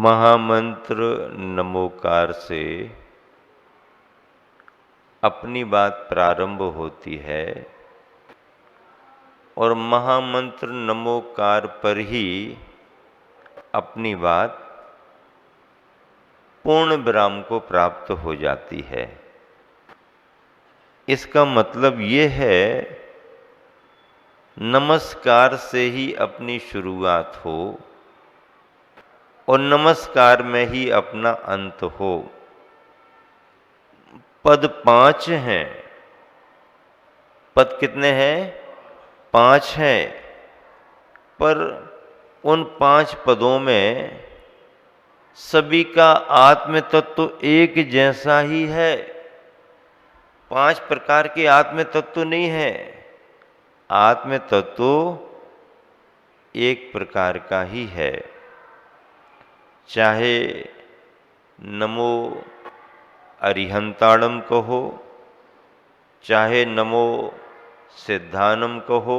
महामंत्र नमोकार से अपनी बात प्रारंभ होती है और महामंत्र नमोकार पर ही अपनी बात पूर्ण विराम को प्राप्त हो जाती है। इसका मतलब ये है नमस्कार से ही अपनी शुरुआत हो और नमस्कार में ही अपना अंत हो। पद 5 हैं। पद कितने हैं? 5 हैं। पर उन 5 पदों में सभी का आत्म तत्व एक जैसा ही है। 5 प्रकार के आत्म तत्व नहीं है। आत्म तत्व एक प्रकार का ही है। चाहे नमो अरिहंताणम कहो, चाहे नमो सिद्धानम कहो,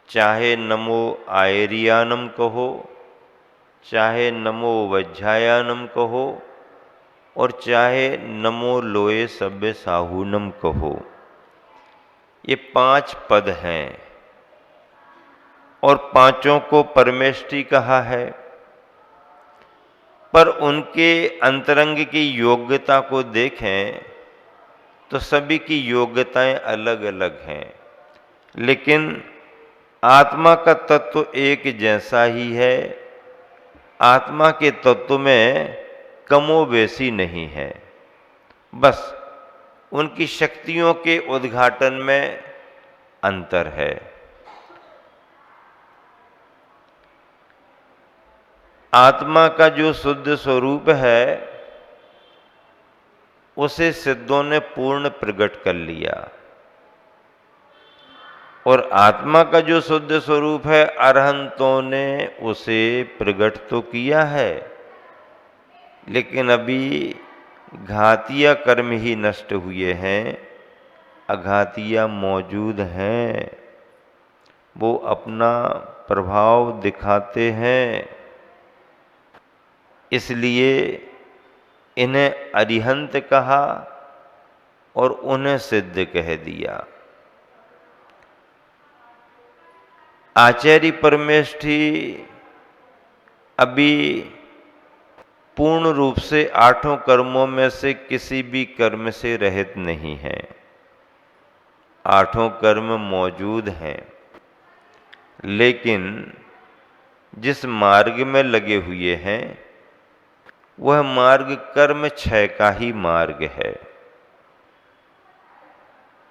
चाहे नमो आयरियानम कहो, चाहे नमो वज्जायानम कहो और चाहे नमो लोए सभ्य साहूनम कहो। ये 5 पद हैं और पांचों को परमेष्टि कहा है। पर उनके अंतरंग की योग्यता को देखें तो सभी की योग्यताएं अलग अलग हैं, लेकिन आत्मा का तत्व एक जैसा ही है। आत्मा के तत्व में कमोबेशी नहीं है, बस उनकी शक्तियों के उद्घाटन में अंतर है। आत्मा का जो शुद्ध स्वरूप है उसे सिद्धों ने पूर्ण प्रकट कर लिया और आत्मा का जो शुद्ध स्वरूप है अरहंतों ने उसे प्रकट तो किया है, लेकिन अभी घातिया कर्म ही नष्ट हुए हैं, अघातिया मौजूद हैं। वो अपना प्रभाव दिखाते हैं, इसलिए इन्हें अरिहंत कहा और उन्हें सिद्ध कह दिया। आचार्य परमेष्ठी अभी पूर्ण रूप से 8 कर्मों में से किसी भी कर्म से रहित नहीं है। 8 कर्म मौजूद हैं, लेकिन जिस मार्ग में लगे हुए हैं वह मार्ग कर्म क्षय का ही मार्ग है।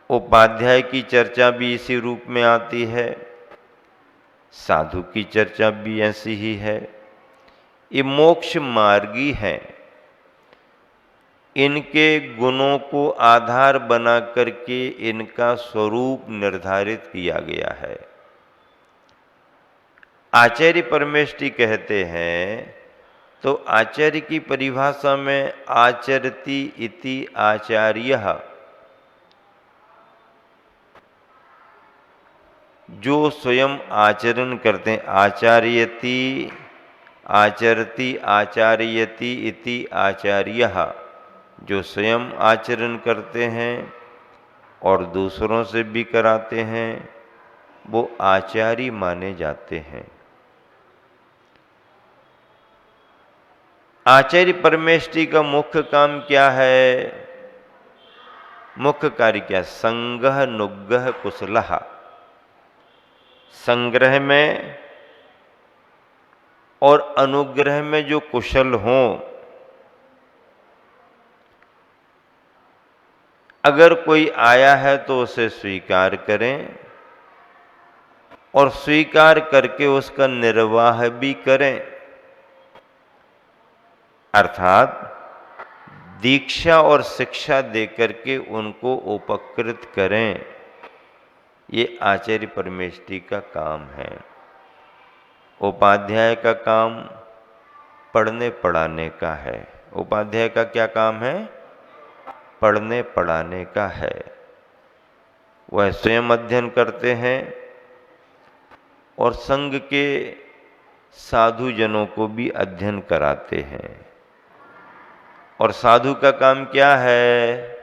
उपाध्याय की चर्चा भी इसी रूप में आती है, साधु की चर्चा भी ऐसी ही है। ये मोक्ष मार्गी हैं। इनके गुणों को आधार बना करके इनका स्वरूप निर्धारित किया गया है। आचार्य परमेष्ठी कहते हैं तो आचार्य की परिभाषा में आचरति इति आचार्यः, जो स्वयं आचरण करते हैं। आचार्यति आचरति आचार्यति इति आचार्यः, जो स्वयं आचरण करते हैं और दूसरों से भी कराते हैं, वो आचार्य माने जाते हैं। आचार्य परमेष्ठी का मुख्य काम क्या है? मुख्य कार्य क्या? संगह नुग्गह कुशलः, संग्रह में और अनुग्रह में जो कुशल हों। अगर कोई आया है तो उसे स्वीकार करें और स्वीकार करके उसका निर्वाह भी करें, अर्थात दीक्षा और शिक्षा देकर के उनको उपकृत करें। ये आचार्य परमेष्ठी का काम है। उपाध्याय का काम पढ़ने पढ़ाने का है। उपाध्याय का क्या काम है? पढ़ने पढ़ाने का है। वह स्वयं अध्ययन करते हैं और संघ के साधु जनों को भी अध्ययन कराते हैं। और साधु का काम क्या है?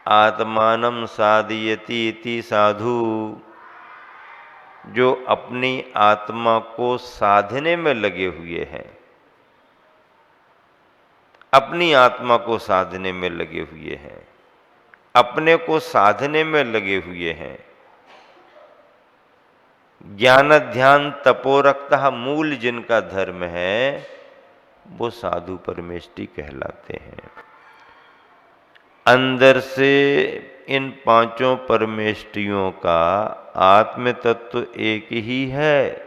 आत्मानं साधयति इति साधु, जो अपनी आत्मा को साधने में लगे हुए हैं, अपनी आत्मा को साधने में लगे हुए हैं, अपने को साधने में लगे हुए हैं। ज्ञान ध्यान तपोरक्तः मूल जिनका धर्म है, वो साधु परमेष्टि कहलाते हैं। अंदर से इन पांचों परमेष्टियों का आत्म तत्व एक ही है।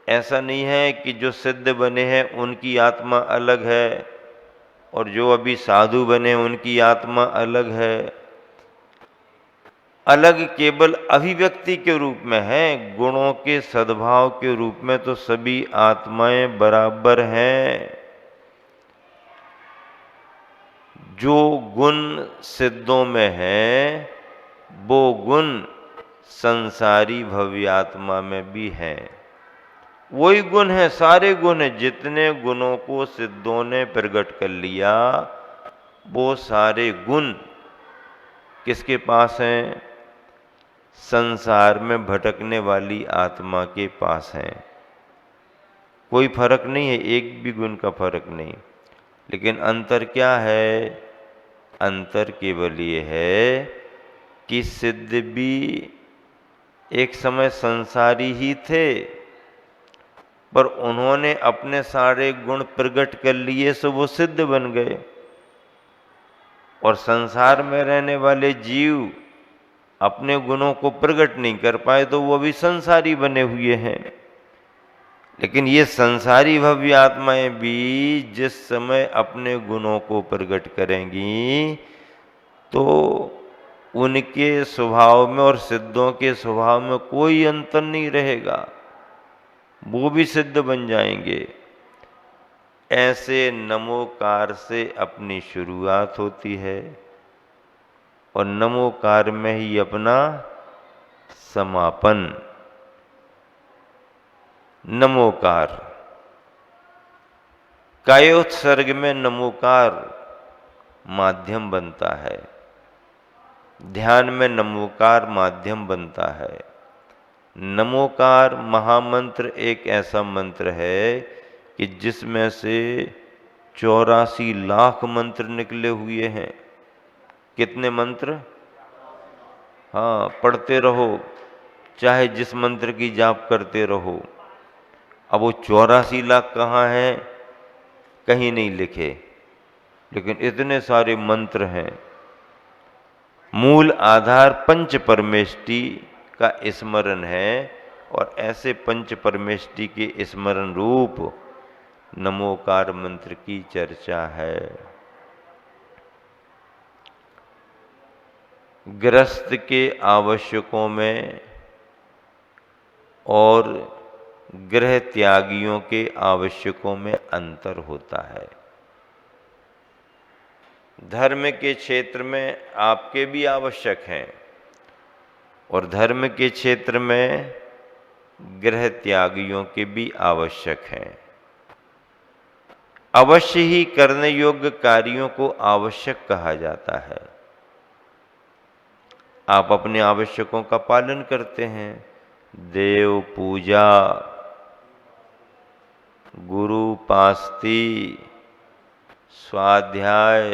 ऐसा नहीं है कि जो सिद्ध बने हैं उनकी आत्मा अलग है और जो अभी साधु बने उनकी आत्मा अलग है। अलग केवल अभिव्यक्ति के रूप में है, गुणों के सद्भाव के रूप में तो सभी आत्माएं बराबर हैं। जो गुण सिद्धों में है वो गुण संसारी भव्यात्मा में भी है। वही गुण है, सारे गुण है। जितने गुणों को सिद्धों ने प्रकट कर लिया वो सारे गुण किसके पास हैं? संसार में भटकने वाली आत्मा के पास हैं। कोई फर्क नहीं है, एक भी गुण का फर्क नहीं। लेकिन अंतर क्या है? अंतर केवल ये है कि सिद्ध भी एक समय संसारी ही थे, पर उन्होंने अपने सारे गुण प्रकट कर लिए सो वो सिद्ध बन गए। और संसार में रहने वाले जीव अपने गुणों को प्रकट नहीं कर पाए तो वो भी संसारी बने हुए हैं। लेकिन ये संसारी भव्य आत्माएं भी जिस समय अपने गुणों को प्रकट करेंगी तो उनके स्वभाव में और सिद्धों के स्वभाव में कोई अंतर नहीं रहेगा, वो भी सिद्ध बन जाएंगे। ऐसे नमोकार से अपनी शुरुआत होती है और नमोकार में ही अपना समापन। नमोकार कायोत्सर्ग में नमोकार माध्यम बनता है, ध्यान में नमोकार माध्यम बनता है। नमोकार महामंत्र एक ऐसा मंत्र है कि जिसमें से 84 लाख मंत्र निकले हुए हैं। कितने मंत्र? हाँ, पढ़ते रहो, चाहे जिस मंत्र की जाप करते रहो। अब वो 84 लाख कहाँ हैं? कहीं नहीं लिखे, लेकिन इतने सारे मंत्र हैं। मूल आधार पंच परमेष्टि का स्मरण है और ऐसे पंच परमेष्टि के स्मरण रूप नमोकार मंत्र की चर्चा है। गृहस्थ के आवश्यकों में और गृह त्यागियों के आवश्यकों में अंतर होता है। धर्म के क्षेत्र में आपके भी आवश्यक हैं और धर्म के क्षेत्र में गृह त्यागियों के भी आवश्यक हैं। अवश्य ही करने योग्य कार्यों को आवश्यक कहा जाता है। आप अपने आवश्यकों का पालन करते हैं, देव पूजा, गुरु पास्ती, स्वाध्याय,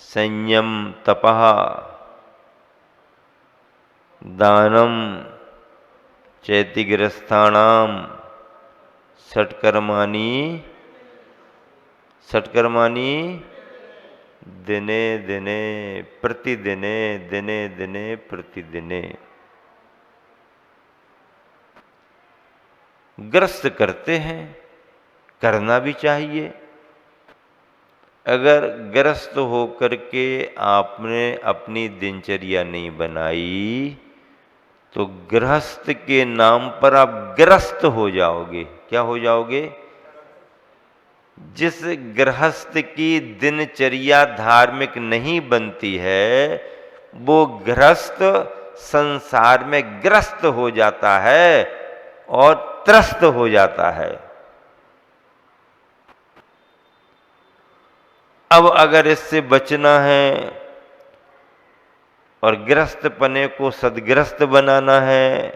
संयम, तपः, दानम, चैतिग्रस्थानाम, षट्कर्माणि दिने दिने प्रतिदिने दिने दिने प्रतिदिने। ग्रस्त करते हैं, करना भी चाहिए। अगर ग्रस्त होकर के आपने अपनी दिनचर्या नहीं बनाई तो गृहस्थ के नाम पर आप ग्रस्त हो जाओगे। क्या हो जाओगे? जिस गृहस्थ की दिनचर्या धार्मिक नहीं बनती है वो गृहस्थ संसार में ग्रस्त हो जाता है और त्रस्त हो जाता है। अब अगर इससे बचना है और गृहस्थ पने को सदगृहस्थ बनाना है,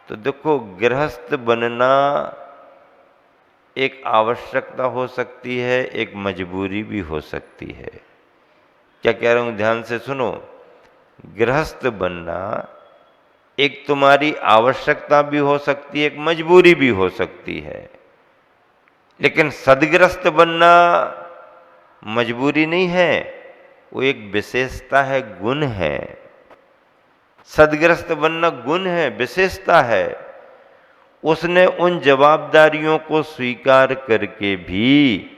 तो देखो गृहस्थ बनना एक आवश्यकता हो सकती है, एक मजबूरी भी हो सकती है। क्या कह रहा हूं, ध्यान से सुनो। गृहस्थ बनना एक तुम्हारी आवश्यकता भी हो सकती है, एक मजबूरी भी हो सकती है। लेकिन सदगृहस्थ बनना मजबूरी नहीं है, वो एक विशेषता है, गुण है। सदगृहस्थ बनना गुण है, विशेषता है। उसने उन जवाबदारियों को स्वीकार करके भी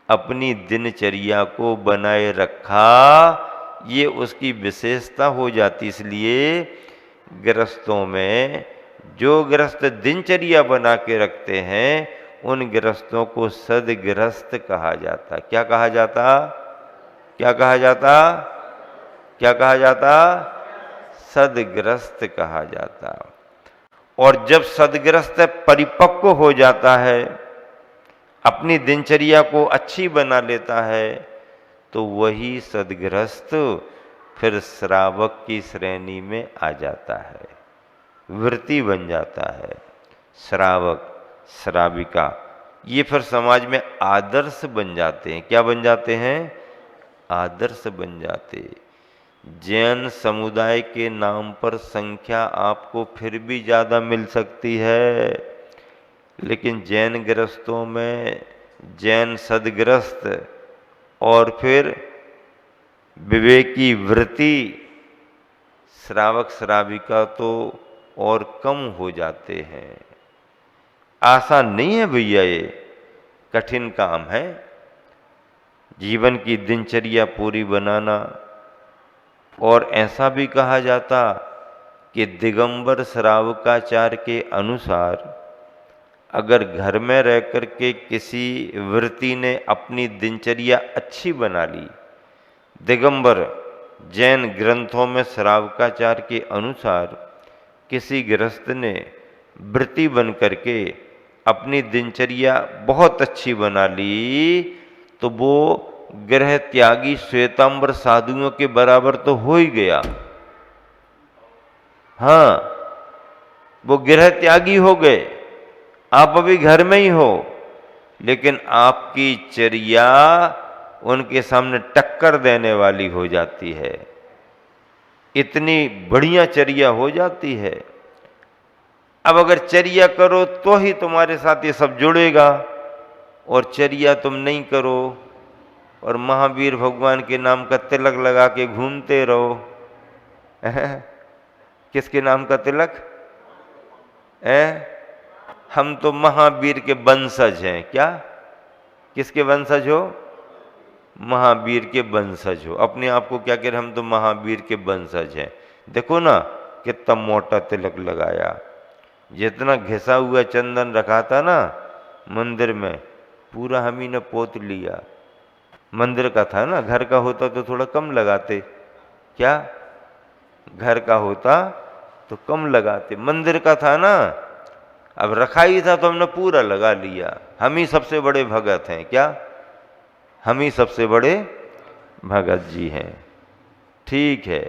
अपनी दिनचर्या को बनाए रखा, ये उसकी विशेषता हो जाती। इसलिए गृहस्थों में जो गृहस्थ दिनचर्या बना के रखते हैं, उन गृहस्थों को सदगृहस्थ कहा जाता। क्या कहा जाता? क्या कहा जाता? क्या कहा जाता? सदगृहस्थ कहा जाता। और जब सदगृहस्थ परिपक्व हो जाता है, अपनी दिनचर्या को अच्छी बना लेता है, तो वही सदगृहस्थ फिर श्रावक की श्रेणी में आ जाता है, वृत्ति बन जाता है। श्रावक, श्राविका, ये फिर समाज में आदर्श बन जाते हैं। क्या बन जाते हैं? आदर्श बन जाते। जैन समुदाय के नाम पर संख्या आपको फिर भी ज़्यादा मिल सकती है, लेकिन जैन गृहस्थों में जैन सदगृहस्थ और फिर विवेकी वृत्ति श्रावक श्राविका तो और कम हो जाते हैं। आसान नहीं है भैया, ये कठिन काम है। जीवन की दिनचर्या पूरी बनाना। और ऐसा भी कहा जाता कि दिगंबर श्रावकाचार्य के अनुसार अगर घर में रह कर के किसी वृत्ति ने अपनी दिनचर्या अच्छी बना ली, दिगंबर जैन ग्रंथों में श्रावकाचार्य के अनुसार किसी गृहस्थ ने वृत्ति बन करके अपनी दिनचर्या बहुत अच्छी बना ली, तो वो गृह त्यागी श्वेतांबर साधुओं के बराबर तो हो ही गया। हाँ, वो गृह त्यागी हो गए। आप अभी घर में ही हो, लेकिन आपकी चर्या उनके सामने टक्कर देने वाली हो जाती है। इतनी बढ़िया चर्या हो जाती है। अब अगर चर्या करो तो ही तुम्हारे साथ ये सब जुड़ेगा, और चर्या तुम नहीं करो और महावीर भगवान के नाम का तिलक लगा के घूमते रहो। किसके नाम का तिलक है? हम तो महावीर के वंशज हैं। क्या? किसके वंशज हो? महावीर के वंशज हो। अपने आप को क्या कह रहे? हम तो महावीर के वंशज हैं। देखो ना कितना मोटा तिलक लगाया। जितना घिसा हुआ चंदन रखा था ना मंदिर में, पूरा हम ही ने पोत लिया। मंदिर का था ना, घर का होता तो थोड़ा कम लगाते। क्या? घर का होता तो कम लगाते, मंदिर का था ना, अब रखा ही था तो हमने पूरा लगा लिया। हम ही सबसे बड़े भगत हैं। क्या? हम ही सबसे बड़े भगत जी हैं। ठीक है,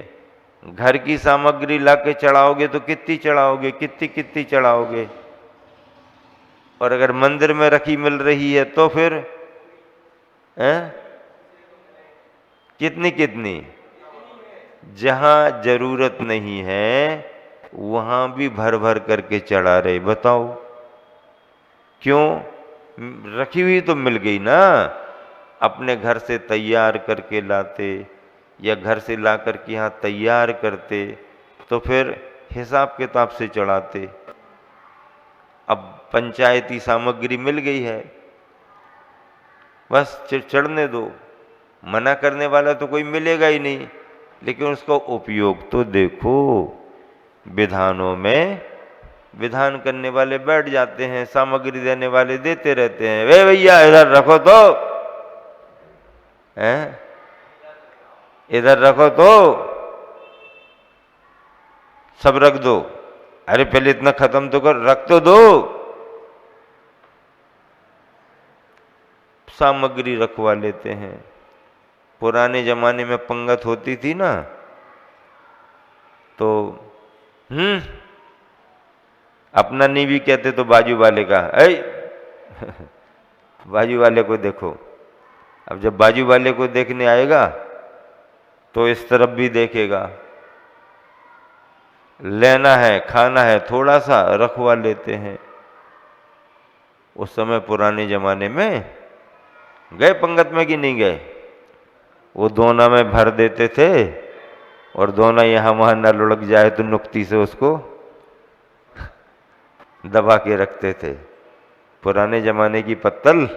घर की सामग्री लाके चढ़ाओगे तो कितनी चढ़ाओगे? कितनी कितनी चढ़ाओगे? और अगर मंदिर में रखी मिल रही है तो फिर कितनी कितनी? जहां जरूरत नहीं है वहां भी भर भर करके चढ़ा रहे। बताओ क्यों? रखी हुई तो मिल गई ना। अपने घर से तैयार करके लाते या घर से ला करके यहाँ तैयार करते तो फिर हिसाब किताब से चढ़ाते। अब पंचायती सामग्री मिल गई है, बस चढ़ने दो। मना करने वाला तो कोई मिलेगा ही नहीं, लेकिन उसका उपयोग तो देखो। विधानों में विधान करने वाले बैठ जाते हैं, सामग्री देने वाले देते रहते हैं। वे भैया इधर रखो तो, हैं? इधर रखो तो सब रख दो। अरे पहले इतना खत्म तो कर, रख तो दो। सामग्री रखवा लेते हैं। पुराने जमाने में पंगत होती थी ना, तो अपना नहीं भी कहते तो बाजू वाले का, ऐ बाजू वाले को देखो। अब जब बाजू वाले को देखने आएगा तो इस तरफ भी देखेगा। लेना है, खाना है, थोड़ा सा रखवा लेते हैं। उस समय पुराने जमाने में गए पंगत में कि नहीं गए? वो दोना में भर देते थे और दोना यहां वहां न लुढ़क जाए तो नुक्ती से उसको दबा के रखते थे। पुराने जमाने की पत्तल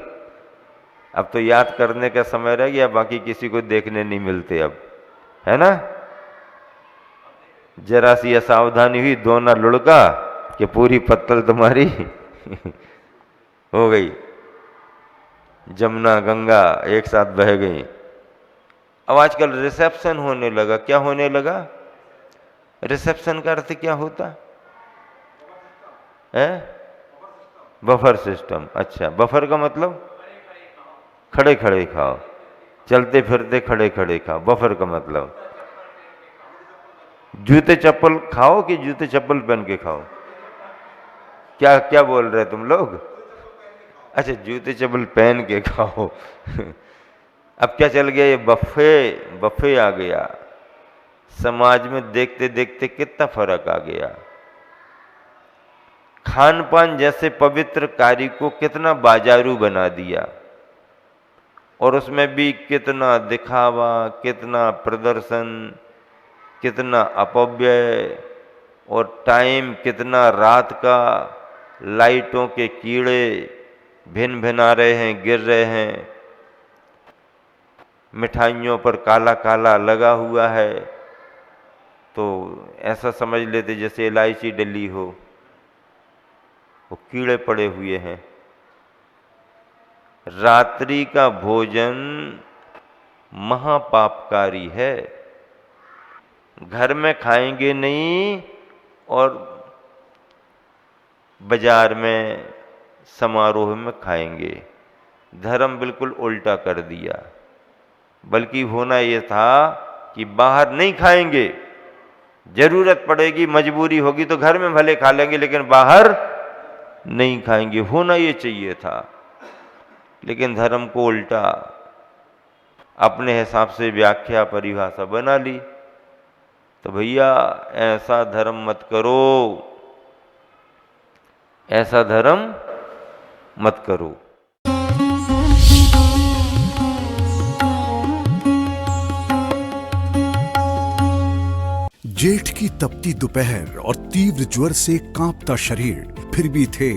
अब तो याद करने का समय रह गया, बाकी किसी को देखने नहीं मिलते अब, है ना? जरा सी असावधानी हुई, दोना लुढ़का कि पूरी पत्तल तुम्हारी हो गई, जमुना गंगा एक साथ बह गई। अब आजकल रिसेप्शन होने लगा। क्या होने लगा? रिसेप्शन का अर्थ क्या होता है? Buffer system. अच्छा, बफर का मतलब खड़े खड़े खाओ, चलते फिरते खड़े खड़े खाओ, बफर का मतलब। जूते चप्पल खाओ कि जूते चप्पल पहन के खाओ? क्या क्या बोल रहे तुम लोग? अच्छा, जूते चप्पल पहन के खाओ अब क्या चल गया? ये बफे आ गया। समाज में देखते देखते कितना फर्क आ गया। खान पान जैसे पवित्र कार्य को कितना बाजारू बना दिया, और उसमें भी कितना दिखावा, कितना प्रदर्शन, कितना अपव्यय, और टाइम कितना रात का, लाइटों के कीड़े भिन भिना रहे हैं, गिर रहे हैं, मिठाइयों पर काला काला लगा हुआ है, तो ऐसा समझ लेते जैसे इलायची डली हो, वो कीड़े पड़े हुए हैं। रात्रि का भोजन महापापकारी है। घर में खाएंगे नहीं और बाजार में समारोह में खाएंगे। धर्म बिल्कुल उल्टा कर दिया। बल्कि होना यह था कि बाहर नहीं खाएंगे, जरूरत पड़ेगी, मजबूरी होगी तो घर में भले खा लेंगे, लेकिन बाहर नहीं खाएंगे। होना ये चाहिए था, लेकिन धर्म को उल्टा अपने हिसाब से व्याख्या परिभाषा बना ली। तो भैया ऐसा धर्म मत करो, ऐसा धर्म मत करो। जेठ की तपती दोपहर और तीव्र ज्वर से कांपता शरीर, फिर भी थे